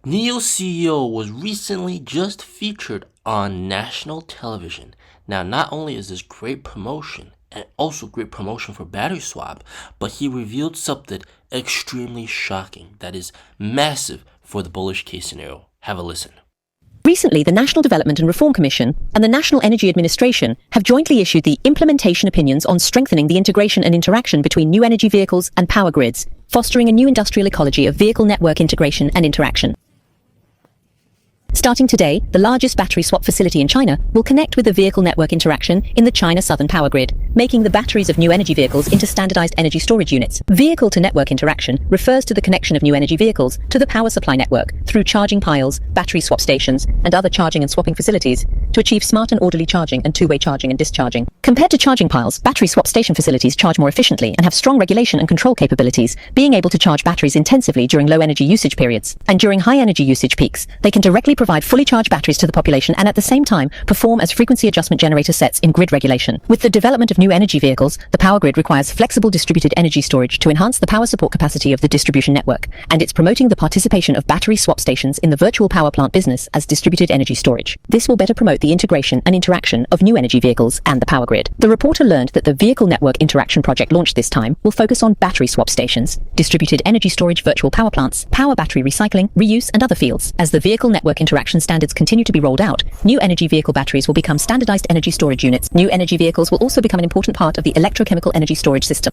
NIO CEO was recently just featured on national television. Now, not only is this great promotion and also great promotion for battery swap, but he revealed something extremely shocking that is massive for the bullish case scenario. Have a listen. Recently, the National Development and Reform Commission and the National Energy Administration have jointly issued the Implementation Opinions on Strengthening the Integration and Interaction between New Energy Vehicles and Power Grids, Fostering a New Industrial Ecology of Vehicle Network Integration and Interaction. Starting today, the largest battery swap facility in China will connect with the vehicle network interaction in the China Southern Power Grid, making the batteries of new energy vehicles into standardized energy storage units. Vehicle-to-network interaction refers to the connection of new energy vehicles to the power supply network through charging piles, battery swap stations, and other charging and swapping facilities to achieve smart and orderly charging and two-way charging and discharging. Compared to charging piles, battery swap station facilities charge more efficiently and have strong regulation and control capabilities, being able to charge batteries intensively during low energy usage periods. And during high energy usage peaks, they can directly provide fully charged batteries to the population and at the same time perform as frequency adjustment generator sets in grid regulation. With the development of new energy vehicles, the power grid requires flexible distributed energy storage to enhance the power support capacity of the distribution network, and it's promoting the participation of battery swap stations in the virtual power plant business as distributed energy storage. This will better promote the integration and interaction of new energy vehicles and the power grid. The reporter learned that the Vehicle Network Interaction project launched this time will focus on battery swap stations, distributed energy storage virtual power plants, power battery recycling, reuse, and other fields. As the vehicle network interaction standards continue to be rolled out, new energy vehicle batteries will become standardized energy storage units. New energy vehicles will also become an important part of the electrochemical energy storage system.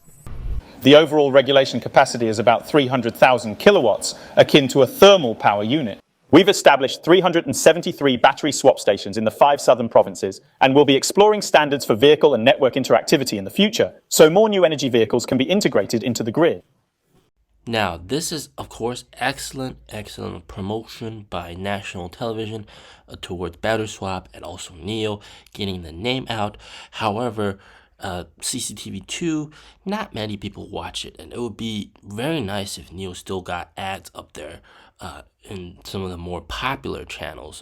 The overall regulation capacity is about 300,000 kilowatts, akin to a thermal power unit. We've established 373 battery swap stations in the 5 southern provinces and will be exploring standards for vehicle and network interactivity in the future, so more new energy vehicles can be integrated into the grid. Now, this is, of course, excellent promotion by national television towards battery swap and also NIO getting the name out. However, CCTV2, not many people watch it, and it would be very nice if NIO still got ads up there in some of the more popular channels.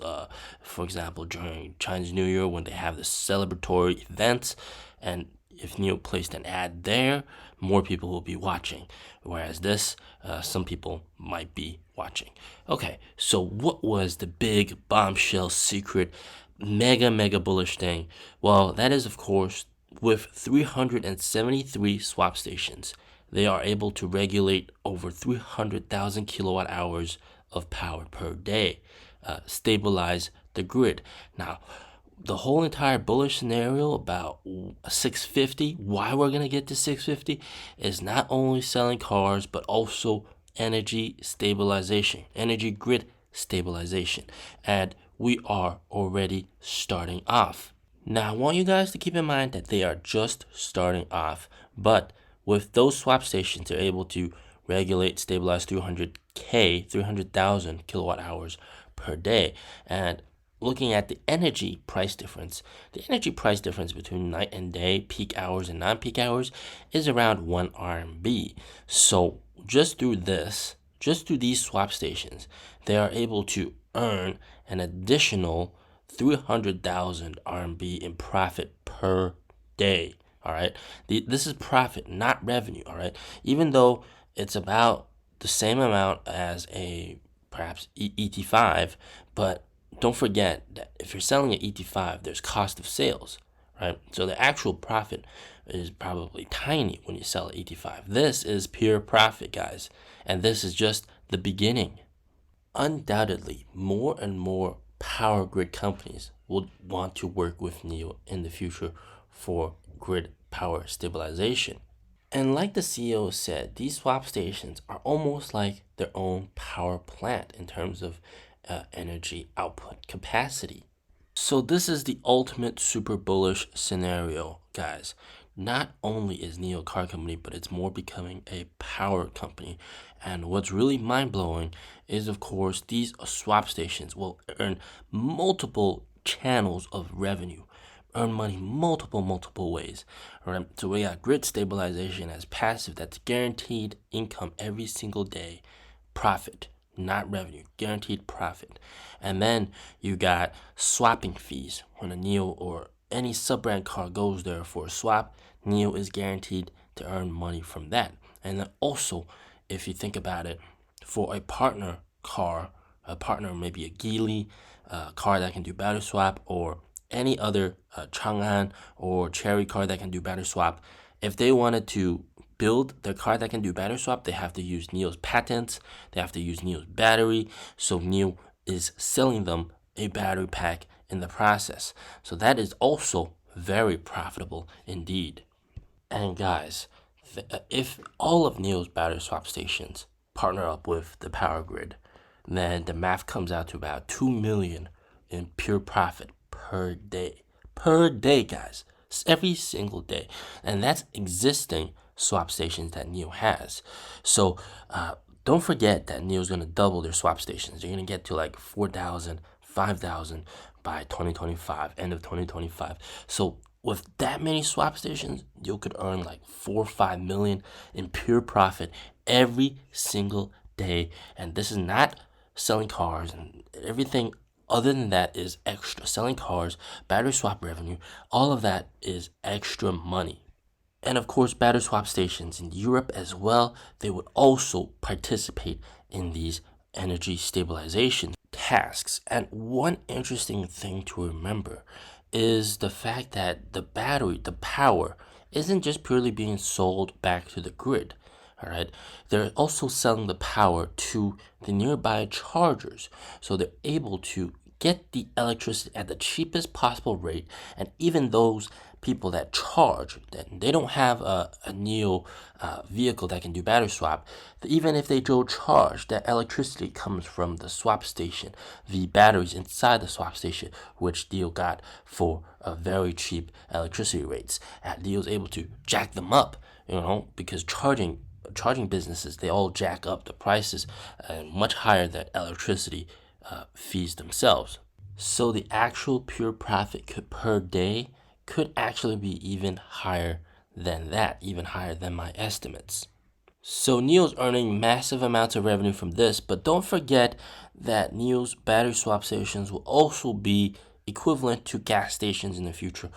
For example, during Chinese New Year when they have the celebratory events, and if NIO placed an ad there, more people will be watching. Whereas this, some people might be watching. Okay, so what was the big bombshell secret mega bullish thing? Well, that is, of course, with 373 swap stations, they are able to regulate over 300,000 kilowatt hours of power per day, stabilize the grid. Now, the whole entire bullish scenario about 650, why we're going to get to 650, is not only selling cars, but also energy stabilization, energy grid stabilization. And we are already starting off. Now, I want you guys to keep in mind that they are just starting off, but with those swap stations, they're able to regulate, stabilize 300,000 kilowatt hours per day. And looking at the energy price difference, the energy price difference between night and day, peak hours and non-peak hours, is around 1 RMB. So just through these swap stations, they are able to earn an additional 300,000 RMB in profit per day. All right, this is profit, not revenue. All right, even though it's about the same amount as a perhaps ET5, but don't forget that if you're selling an ET5, there's cost of sales, right? So the actual profit is probably tiny when you sell an ET5. This is pure profit, guys, and this is just the beginning. Undoubtedly, more and more power grid companies will want to work with NIO in the future for grid power stabilization. And like the CEO said, these swap stations are almost like their own power plant in terms of energy output capacity. So this is the ultimate super bullish scenario, guys. Not only is NIO a car company, but it's more becoming a power company. And what's really mind-blowing is, of course, these swap stations will earn multiple channels of revenue, earn money multiple ways. Right? So we got grid stabilization as passive, that's guaranteed income every single day, profit, not revenue, guaranteed profit. And then you got swapping fees. When a NIO or any sub-brand car goes there for a swap, NIO is guaranteed to earn money from that. And then also, if you think about it, for a partner car, partner, maybe a Geely car that can do battery swap, or any other Chang'an or Chery car that can do battery swap, if they wanted to build their car that can do battery swap, they have to use NIO's patents, they have to use NIO's battery, so NIO is selling them a battery pack in the process. So that is also very profitable indeed. And guys, if all of NIO's battery swap stations partner up with the power grid, then the math comes out to about 2 million in pure profit per day. Per day, guys. Every single day. And that's existing swap stations that NIO has. So don't forget that NIO is going to double their swap stations. They're going to get to like 4,000, 5,000 by 2025, end of 2025. So with that many swap stations, you could earn like 4 or 5 million in pure profit every single day. And this is not selling cars, and everything other than that is extra. Selling cars, battery swap revenue, all of that is extra money. And of course, battery swap stations in Europe as well, they would also participate in these energy stabilization tasks. And one interesting thing to remember is the fact that the battery, the power, isn't just purely being sold back to the grid. All right, they're also selling the power to the nearby chargers, so they're able to get the electricity at the cheapest possible rate. And even those people that charge, that they don't have a NIO vehicle that can do battery swap, even if they go charge, that electricity comes from the swap station, the batteries inside the swap station, which NIO got for very cheap electricity rates. And NIO is able to jack them up, because charging businesses, they all jack up the prices much higher than electricity fees themselves. So the actual pure profit per day could actually be even higher than that, even higher than my estimates. So NIO's earning massive amounts of revenue from this, but don't forget that NIO's battery swap stations will also be equivalent to gas stations in the future.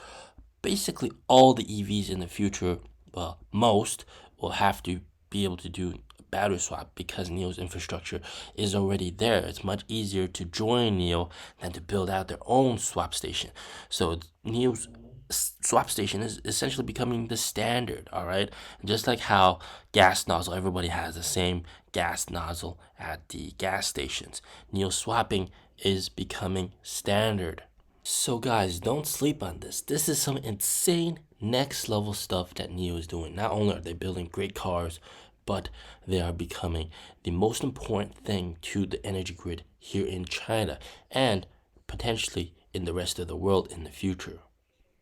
Basically, all the EVs in the future, well, most will have to be able to do battery swap because NIO's infrastructure is already there. It's much easier to join NIO than to build out their own swap station. So NIO's swap station is essentially becoming the standard, all right? Just like how gas nozzle, everybody has the same gas nozzle at the gas stations. NIO swapping is becoming standard. So guys, don't sleep on this. This is some insane next level stuff that NIO is doing. Not only are they building great cars, but they are becoming the most important thing to the energy grid here in China and potentially in the rest of the world in the future.